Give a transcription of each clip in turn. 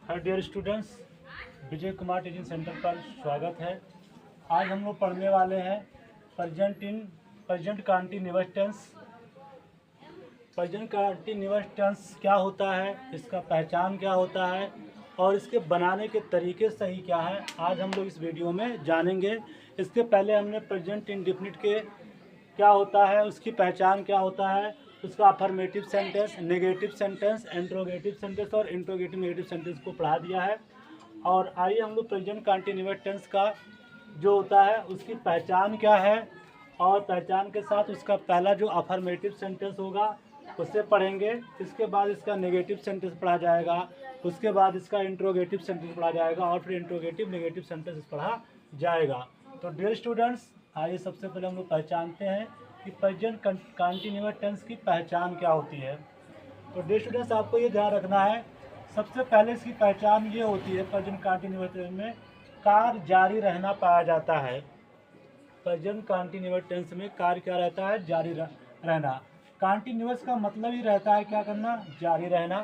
हाय dear students, Vijay Kumar teaching centre पर स्वागत है। आज हम लोग पढ़ने वाले हैं present continuous tense. Present continuous tense क्या होता है, इसका पहचान क्या होता है और इसके बनाने के तरीके सही क्या है, आज हम लोग इस वीडियो में जानेंगे। इसके पहले हमने प्रेजेंट इंडेफिनिट के क्या होता है, उसकी पहचान क्या होता है, उसका affirmative sentence, negative sentence, interrogative sentence और इंट्रोगेटिव नेगेटिव सेंटेंस को पढ़ा दिया है। और आइए हम लोग प्रेजेंट कंटिन्यूअस टेंस का जो होता है उसकी पहचान क्या है और पहचान के साथ उसका पहला जो अफर्मेटिव सेंटेंस होगा उससे पढ़ेंगे। इसके बाद इसका नेगेटिव सेंटेंस पढ़ा जाएगा, उसके बाद इसका इंट्रोगेटिव सेंटेंस पढ़ा जाएगा और फिर इंट्रोगेटिव नेगेटिव सेंटेंस पढ़ा जाएगा। तो डियर स्टूडेंट्स, आइए सबसे पहले हम लोग पहचानते हैं कि प्रेजेंट कंटिन्यूअस टेंस की पहचान क्या होती है। तो डियर स्टूडेंट्स, आपको ये ध्यान रखना है, सबसे पहले इसकी पहचान ये होती है प्रेजेंट कंटिन्यूअस टेंस में कार्य जारी रहना पाया जाता है। प्रेजेंट कंटिन्यूअस टेंस में कार्य क्या रहता है, जारी रहना। कंटिन्यूअस का मतलब ही रहता है क्या करना, जारी रहना।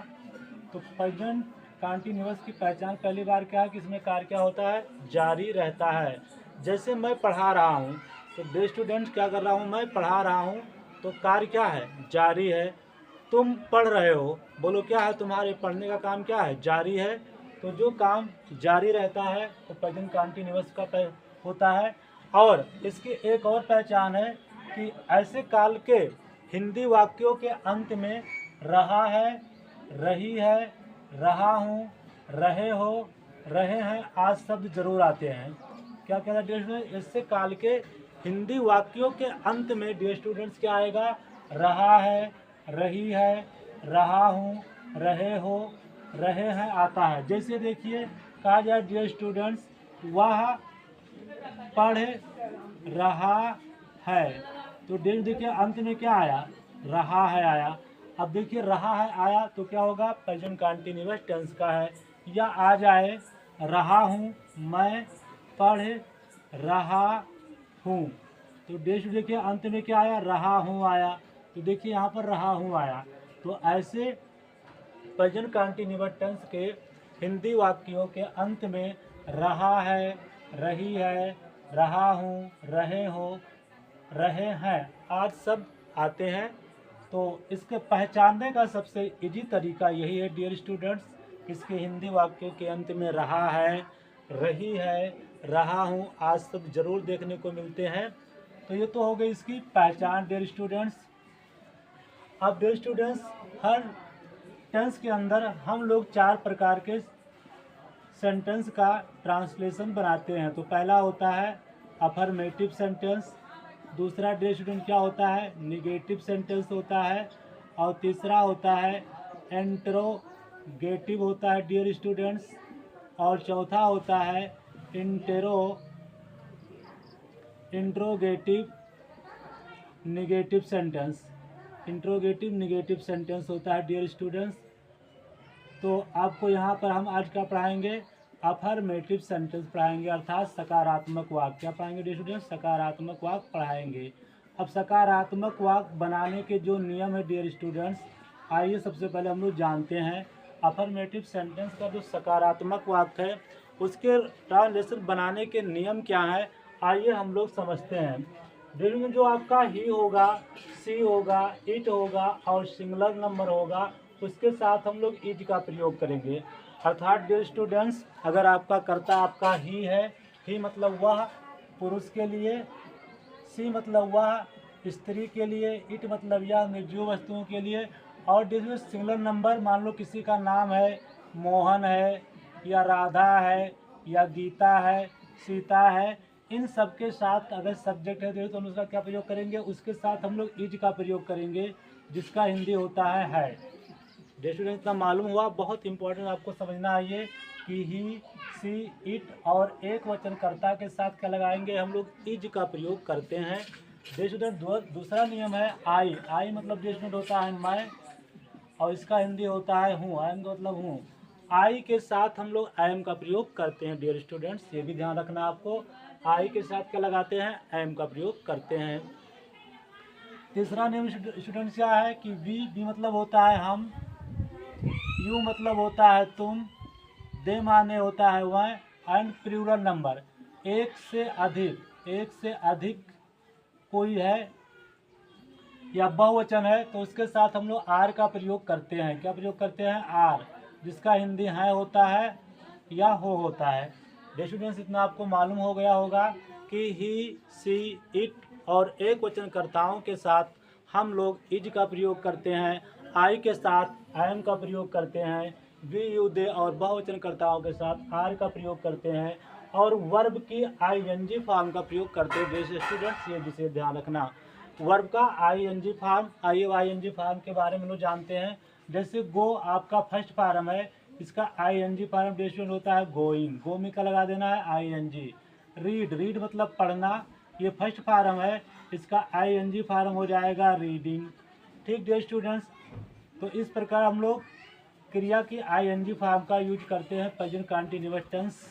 तो प्रेजेंट कंटिन्यूअस की पहचान पहली बार क्या है कि इसमें कार्य क्या होता है, जारी रहता है। जैसे मैं पढ़ा रहा हूँ, तो डियर स्टूडेंट्स क्या कर रहा हूँ, मैं पढ़ा रहा हूँ, तो कार्य क्या है, जारी है। तुम पढ़ रहे हो, बोलो क्या है, तुम्हारे पढ़ने का काम क्या है, जारी है। तो जो काम जारी रहता है वो प्रेजेंट कंटिन्यूअस का होता है। और इसकी एक और पहचान है कि ऐसे काल के हिंदी वाक्यों के अंत में रहा है, रही है, रहा हूँ, रहे हो, रहे हैं आज शब्द जरूर आते हैं। क्या कहता है डियर स्टूडेंट्स, इससे काल के हिंदी वाक्यों के अंत में डियर स्टूडेंट्स क्या आएगा, रहा है, रही है, रहा हूँ, रहे हो, रहे हैं आता है। जैसे देखिए कहा जाए डियर स्टूडेंट्स, वह पढ़ रहा है, तो देखिए अंत में क्या आया, रहा है आया। अब देखिए रहा है आया तो क्या होगा, प्रेजेंट कंटिन्यूअस टेंस का है। या आ जाए रहा हूँ, मैं पढ़ रहा हूँ, तो देखिए अंत में क्या आया, रहा हूँ आया। तो देखिए यहाँ पर रहा हूँ आया। तो ऐसे प्रेजेंट कंटिन्यूअस टेंस के हिंदी वाक्यों के अंत में रहा है, रही है, रहा हूँ, रहे हो, रहे हैं आज सब आते हैं। तो इसके पहचानने का सबसे इजी तरीका यही है डियर स्टूडेंट्स, इसके हिंदी वाक्यों के अंत में रहा है, रही है, रहा हूँ आज सब जरूर देखने को मिलते हैं। तो ये तो हो गई इसकी पहचान डियर स्टूडेंट्स। अब डियर स्टूडेंट्स, हर टेंस के अंदर हम लोग 4 प्रकार के सेंटेंस का ट्रांसलेशन बनाते हैं। तो पहला होता है अफर्मेटिव सेंटेंस, दूसरा डियर स्टूडेंट क्या होता है, निगेटिव सेंटेंस होता है, और तीसरा होता है इंट्रोगेटिव होता है डियर स्टूडेंट्स, और चौथा होता है interrogative negative sentence. Interrogative negative sentence होता है डियर स्टूडेंट्स। तो आपको यहाँ पर हम आज क्या पढ़ाएंगे, अफर्मेटिव सेंटेंस पढ़ाएंगे, अर्थात सकारात्मक वाक्य। क्या पढ़ाएंगे डियर स्टूडेंट्स, सकारात्मक वाक्य पढ़ाएंगे। अब सकारात्मक वाक्य बनाने के जो नियम है डियर स्टूडेंट्स, आइए सबसे पहले हम लोग जानते हैं अफर्मेटिव सेंटेंस का जो सकारात्मक वाक्य है उसके ट्रांसलेशन बनाने के नियम क्या है, आइए हम लोग समझते हैं। डियर जो आपका ही होगा, सी होगा, इट होगा और सिंगुलर नंबर होगा, उसके साथ हम लोग इज का प्रयोग करेंगे। अर्थात डियर स्टूडेंट्स, अगर आपका कर्ता आपका ही है, ही मतलब वह पुरुष के लिए, सी मतलब वह स्त्री के लिए, इट मतलब यह निर्जीव वस्तुओं के लिए, और डियर सिंगुलर नंबर मान लो किसी का नाम है मोहन है या राधा है या गीता है, सीता है, इन सब के साथ अगर सब्जेक्ट है तो हम उसका क्या प्रयोग करेंगे, उसके साथ हम लोग इज का प्रयोग करेंगे, जिसका हिंदी होता है। डियर स्टूडेंट, इतना मालूम हुआ, बहुत इंपॉर्टेंट आपको समझना है ये कि ही, सी, इट और एक वचनकर्ता के साथ क्या लगाएंगे, हम लोग इज का प्रयोग करते हैं। डियर स्टूडेंट, दूसरा नियम है आई। आई मतलब डियर स्टूडेंट होता है मैं, और इसका हिंदी होता है हूँ। आई का मतलब हूँ। आई के साथ हम लोग एम का प्रयोग करते हैं डियर स्टूडेंट्स, ये भी ध्यान रखना आपको। आई के साथ क्या लगाते हैं, एम का प्रयोग करते हैं। तीसरा नियम स्टूडेंट्स क्या है कि वी मतलब होता है हम, यू मतलब होता है तुम, दे माने होता है वह, एंड प्लूरल नंबर, एक से अधिक कोई है या बहुवचन है तो उसके साथ हम लोग आर का प्रयोग करते हैं। क्या प्रयोग करते हैं? आर, जिसका हिंदी है होता है या हो होता है। स्टूडेंट्स, इतना आपको मालूम हो गया होगा कि ही, सी, इट और एक वचनकर्ताओं के साथ हम लोग इज का प्रयोग करते हैं, आई के साथ एम का प्रयोग करते हैं, वी, यू, दे और बहुवचनकर्ताओं के साथ आर का प्रयोग करते हैं, और वर्ब की आईएनजी फॉर्म का प्रयोग करते हैं। जैसे स्टूडेंट्स, ये जिसे ध्यान रखना, वर्ब का आईएनजी फॉर्म, आईएनजी फॉर्म के बारे में लोग जानते हैं। जैसे गो आपका फर्स्ट फॉर्म है, इसका आईएनजी फॉर्म स्टूडेंट होता है गोइंग, गो में का लगा देना है आईएनजी। रीड मतलब पढ़ना, ये फर्स्ट फॉर्म है, इसका आईएनजी फॉर्म हो जाएगा रीडिंग। ठीक डियर स्टूडेंट्स, तो इस प्रकार हम लोग क्रिया की आईएनजी फॉर्म का यूज करते हैं प्रेजेंट कंटीन्यूअस टेंस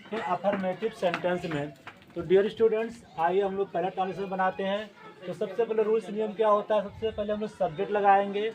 के अफर्मेटिव सेंटेंस में। तो डियर स्टूडेंट्स, आइए हम लोग पहला ट्रांजिशन बनाते हैं। तो सबसे पहले रूल्स नियम क्या होता है? सबसे पहले हम लोग सब्जेक्ट लगाएंगे,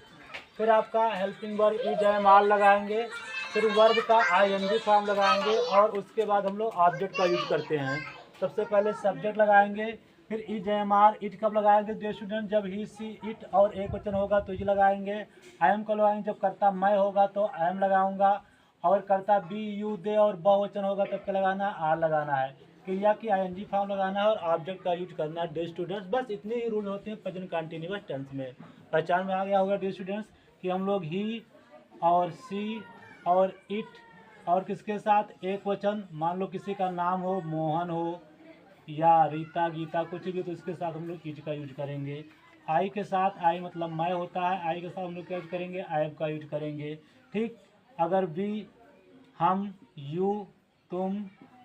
फिर आपका helping verb is am are लगाएंगे, फिर वर्ब का आईएनजी फॉर्म लगाएंगे, और उसके बाद हम लोग ऑब्जेक्ट का यूज करते हैं। सबसे पहले सब्जेक्ट लगाएंगे, फिर इज एम आर, इट कब लगाएंगे डियर स्टूडेंट? जब ही, सी, इट और एक वचन होगा तो इज लगाएंगे। एम को लगाएंगे जब कर्ता मैं होगा तो एम लगाऊंगा, और कर्ता बी, यू, दे और बहुवचन होगा तब क्या लगाना है? आर लगाना है। क्रिया की आईएनजी फॉर्म लगाना है और ऑब्जेक्ट का यूज करना है डियर स्टूडेंट्स। बस इतने ही रूल होते हैं प्रेजेंट कंटीन्यूअस टेंस में। पहचान में आ गया होगा डियर स्टूडेंट्स कि हम लोग ही और सी और इट और किसके साथ एक वचन, मान लो किसी का नाम हो, मोहन हो या रीता, गीता, कुछ भी, तो इसके साथ हम लोग इज का यूज करेंगे। आई के साथ, आई मतलब मैं होता है, आई के साथ हम लोग क्या यूज करेंगे? आई का यूज करेंगे। ठीक, अगर भी, हम, यू, तुम,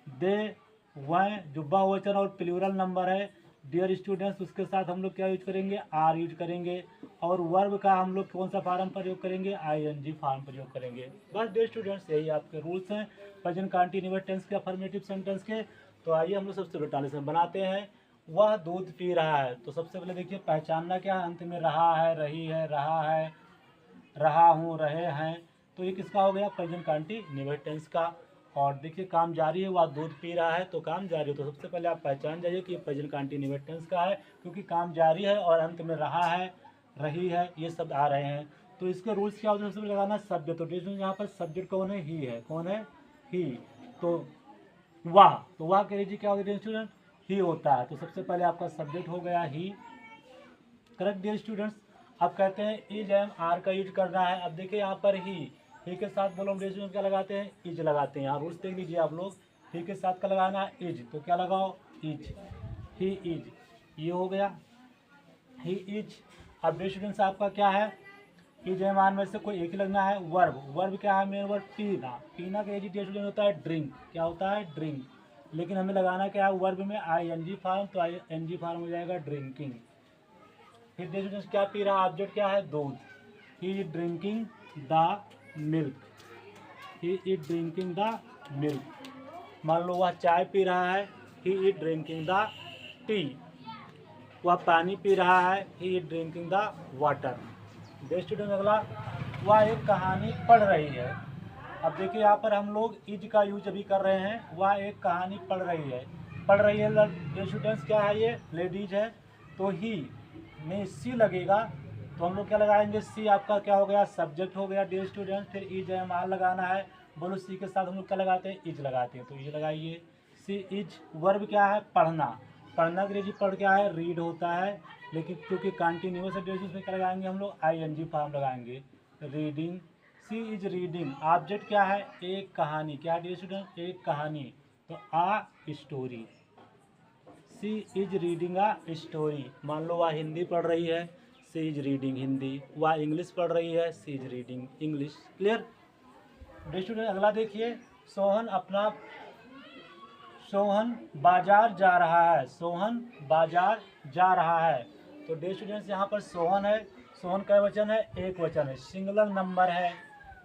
दे, वह जो बहुवचन और प्लूरल नंबर है डियर स्टूडेंट्स, उसके साथ हम लोग क्या यूज करेंगे? आर यूज करेंगे। और वर्ब का हम लोग कौन सा फॉर्म प्रयोग करेंगे? आईएनजी फॉर्म प्रयोग करेंगे। बस डियर स्टूडेंट्स, यही आपके रूल्स हैं प्रेजेंट कंटीन्यूअस टेंस के अफर्मेटिव सेंटेंस के। तो आइए हम लोग सबसे पहले ट्रांजिशन बनाते हैं। वह दूध पी रहा है, तो सबसे पहले देखिए पहचानना क्या है, अंत में रहा है, रही है, रहा है, रहा हूँ, रहे हैं, तो ये किसका हो गया? प्रेजेंट कंटीन्यूअस टेंस का। और देखिए काम जारी है, वह दूध पी रहा है, तो काम जारी है, तो सबसे पहले आप पहचान जाइए कि ये प्रेजेंट कंटीन्यूअस टेंस का है, क्योंकि काम जारी है और अंत में रहा है, रही है, ये शब्द आ रहे हैं। तो इसके रूल्स क्या होते हैं? सबसे लगाना सब्जेक्ट। तो डिस्टेंस यहाँ पर सब्जेक्ट कौन है? ही है। कौन है? ही। तो वाह, तो वाह कह लीजिए क्या होगा स्टूडेंट? ही होता है। तो सबसे पहले आपका सब्जेक्ट हो गया ही। Correct dear students. अब कहते हैं इज एम आर का यूज करना है। अब देखिए यहाँ पर ही के साथ बोलो डियर स्टूडेंट क्या लगाते हैं? इज लगाते हैं। यहाँ रूल्स देख लीजिए आप लोग, ही के साथ का लगाना है इज, तो क्या लगाओ? इज। ही इज, ये हो गया ही इज। अब डियर स्टूडेंट्स आपका क्या है? इज एम आर में से कोई एक ही लगना है। वर्ब क्या है? मेन वर्ब पीना। पीना का डियर स्टूडेंट होता है ड्रिंक। क्या होता है? ड्रिंक। लेकिन हमें लगाना क्या है? वर्ब में आईएनजी फॉर्म, तो आईएनजी फॉर्म हो जाएगा ड्रिंकिंग। फिर देखो क्या पी रहा? ऑब्जेक्ट क्या है? दूध। He is drinking the milk. He is drinking the milk. मान लो वह चाय पी रहा है, he is drinking the T. वह पानी पी रहा है, he is drinking the water. देख स्टूडेंट अगला, वह एक कहानी पढ़ रही है। अब देखिए यहाँ पर हम लोग इज का यूज अभी कर रहे हैं। वह एक कहानी पढ़ रही है। पढ़ रही है स्टूडेंट्स क्या है? ये लेडीज है, तो ही में सी लगेगा, तो हम लोग क्या लगाएंगे? सी आपका क्या हो गया? सब्जेक्ट हो गया डियर स्टूडेंट। फिर इज एम आर लगाना है। बोलो सी के साथ हम लोग क्या लगाते हैं? इज लगाते हैं, तो ये लगाइए सी इज। वर्ब क्या है? पढ़ना। पढ़ना के लिए पढ़ क्या है? रीड होता है, लेकिन क्योंकि कंटिन्यूअस है डियर उसमें क्या लगाएंगे हम लोग? आईएनजी फॉर्म लगाएंगे, reading. She is reading. Object क्या है? एक कहानी। क्या डियर स्टूडेंट? एक कहानी, तो a story. She is reading a story. मान लो वह हिंदी पढ़ रही है, सी इज रीडिंग हिंदी। वह इंग्लिश पढ़ रही है, she is reading English. Clear dear student. अगला देखिए, सोहन बाजार जा रहा है। सोहन बाजार जा रहा है, तो डियर स्टूडेंट्स यहाँ पर सोहन है। सोहन का वचन है? एक वचन है, सिंगुलर नंबर है।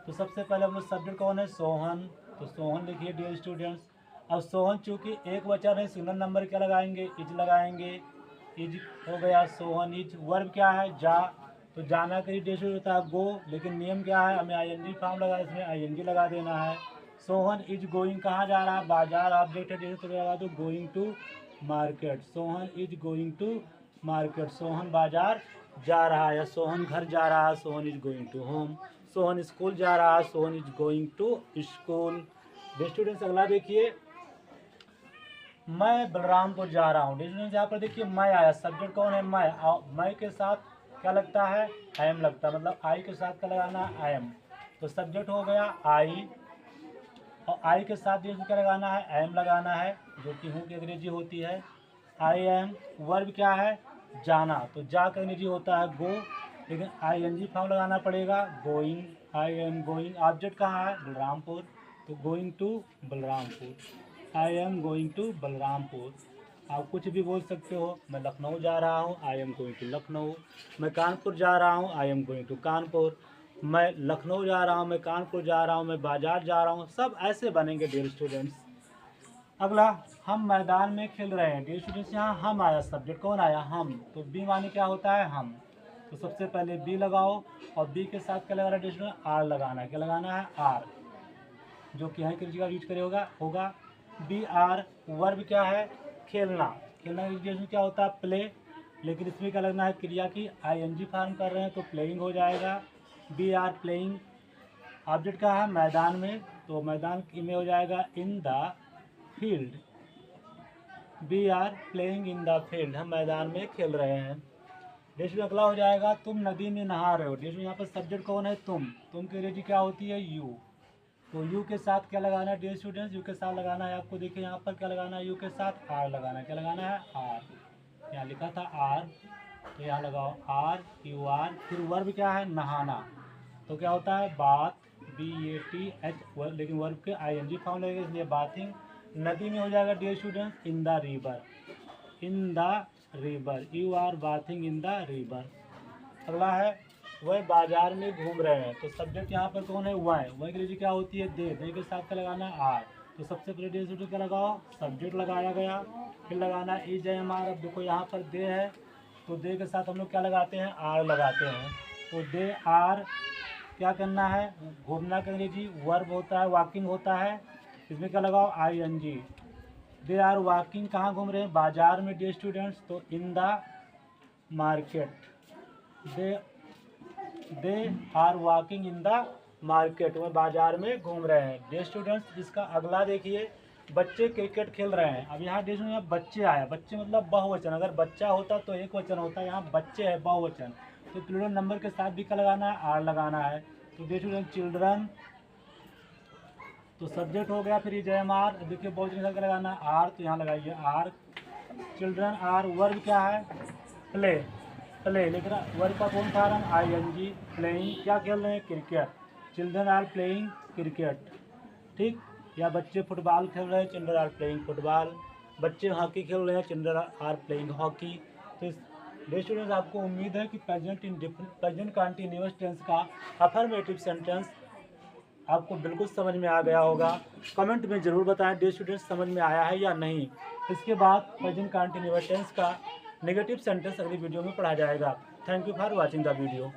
तो सबसे पहले हम लोग सब्जेक्ट कौन है? सोहन, तो सोहन लिखिए डियर स्टूडेंट्स। अब सोहन चूंकि एक वचन है, सिंगल नंबर क्या लगाएंगे? इज लगाएंगे। इज हो गया सोहन इज। वर्ब क्या है? जा, तो जाना के लिए डियर स्टूडेंट होता है गो, लेकिन नियम क्या है? हमें आईएनजी फॉर्म लगा, इसमें आईएनजी लगा देना है। सोहन इज गोइंग, कहाँ जा रहा है, बाजार ऑब्जेक्ट है, जैसे तो लगा दो going to market. Sohan is going to market, Sohan बाजार जा रहा है, या सोहन घर जा रहा है, Sohan is going to home. Sohan school जा रहा है, Sohan is going to school. Students अगला देखिए, मैं बलरामपुर जा रहा हूँ। स्टूडेंट्स यहाँ पर देखिए मैं आया, सब्जेक्ट कौन है, मैं के साथ क्या लगता है, आई एम लगता है, मतलब आई के साथ क्या लगाना है, आई एम। तो सब्जेक्ट हो गया आई, और आई के साथ ये क्या लगाना है, आई एम लगाना है, जो कि हूँ की अंग्रेजी होती है आई एम। वर्ब क्या है, जाना, तो जा का अंग्रेजी होता है गो, लेकिन आई एन जी फॉर्म लगाना पड़ेगा, going, I am going. Object कहाँ है, बलरामपुर, तो going to Balrampur, I am going to Balrampur. आप कुछ भी बोल सकते हो, मैं लखनऊ जा रहा हूँ, I am going to Lucknow. मैं कानपुर जा रहा हूँ, I am going to Kanpur. मैं लखनऊ जा रहा हूँ, मैं कानपुर जा रहा हूँ, मैं बाजार जा रहा हूँ, सब ऐसे बनेंगे डियर स्टूडेंट्स। अगला, हम मैदान में खेल रहे हैं। डियर स्टूडेंट्स यहाँ हम आया, सब्जेक्ट कौन आया, हम, तो बी माने क्या होता है, हम। तो सबसे पहले बी लगाओ, और बी के साथ क्या लगाना है डियर स्टूडेंट, आर लगाना है। क्या लगाना है, आर, जो कि यहाँ की जगह यूज करे होगा बी आर। वर्ब क्या है, खेलना, खेलना डियर क्या होता है, प्ले, लेकिन इसमें क्या लगना है, क्रिया की आई एन जी फॉर्म कर रहे हैं तो प्लेइंग हो जाएगा, बी आर प्लेइंग। ऑब्जेक्ट का है मैदान में, तो मैदान में हो जाएगा in the field, we are playing in the field, हम मैदान में खेल रहे हैं। डेश अगला हो जाएगा, तुम नदी में नहा रहे हो। डेश यहाँ पर सब्जेक्ट कौन है, तुम की अंग्रेजी क्या होती है, यू। तो यू के साथ क्या लगाना है डियर स्टूडेंट्स, यू के साथ लगाना है आपको, देखिए यहाँ पर क्या लगाना है, यू के साथ आर लगाना है। क्या लगाना है, आर, यहाँ लिखा था आर, तो यहाँ लगाओ आर, यू आर। फिर वर्ब क्या है, नहाना, तो क्या होता है, बात, बी ए टी एच, लेकिन वर्ब के आई एन जी फॉर्म लगेगा, इसलिए बाथिंग। नदी में हो जाएगा dear students in the river, in the river, you are bathing in the river. अगला है, वह बाजार में घूम रहे हैं। तो सब्जेक्ट यहाँ पर कौन है, वह की अंग्रेजी क्या होती है, दे के साथ क्या लगाना है, आर। तो सबसे पहले डियर स्टूडेंट क्या लगाओ, सब्जेक्ट लगाया गया, फिर लगाना इज एम आर। अब देखो यहाँ पर दे है, तो दे के साथ हम लोग क्या लगाते हैं, आर लगाते हैं। तो दे आर क्या करना है, घूमना का अंग्रेजी वर्ब होता है, वॉकिंग होता है, इसमें क्या लगाओ, I N G. They are walking, कहाँ घूम रहे हैं, बाजार में डियर स्टूडेंट्स, तो in the market, they are walking in the market, वह बाजार में घूम रहे हैं। डियर स्टूडेंट्स इसका अगला देखिए, बच्चे क्रिकेट खेल रहे हैं। अब यहाँ डियर स्टूडेंट्स बच्चे आया, बच्चे मतलब बहुवचन, अगर बच्चा होता तो एक वचन होता, यहाँ बच्चे है बहुवचन, तो प्लूरल नंबर के साथ भी क्या लगाना है, आर लगाना है। तो डियर स्टूडेंट चिल्ड्रन, तो सब्जेक्ट हो गया, फिर ये जयम आर, देखिए बहुत जगह क्या लगाना है, आर, तो यहाँ लगाइए आर, चिल्ड्रन आर। वर्ब क्या है, प्ले, लेकिन वर्ब का कौन form, I N G, playing, क्या खेल रहे हैं, cricket, children are playing cricket, ठीक। या बच्चे फुटबॉल खेल रहे हैं, चिल्ड्रन आर प्लेइंग फुटबॉल। बच्चे हॉकी खेल रहे हैं, चिल्ड्रन आर प्लेइंग हॉकी। तो डियर स्टूडेंट्स आपको उम्मीद है कि प्रेजेंट कंटिन्यूअस टेंस का अफर्मेटिव सेंटेंस आपको बिल्कुल समझ में आ गया होगा। कमेंट में ज़रूर बताएं डियर स्टूडेंट्स समझ में आया है या नहीं। इसके बाद प्रेजेंट कंटिन्यूअस टेंस का नेगेटिव सेंटेंस अगली वीडियो में पढ़ा जाएगा। Thank you for watching the video.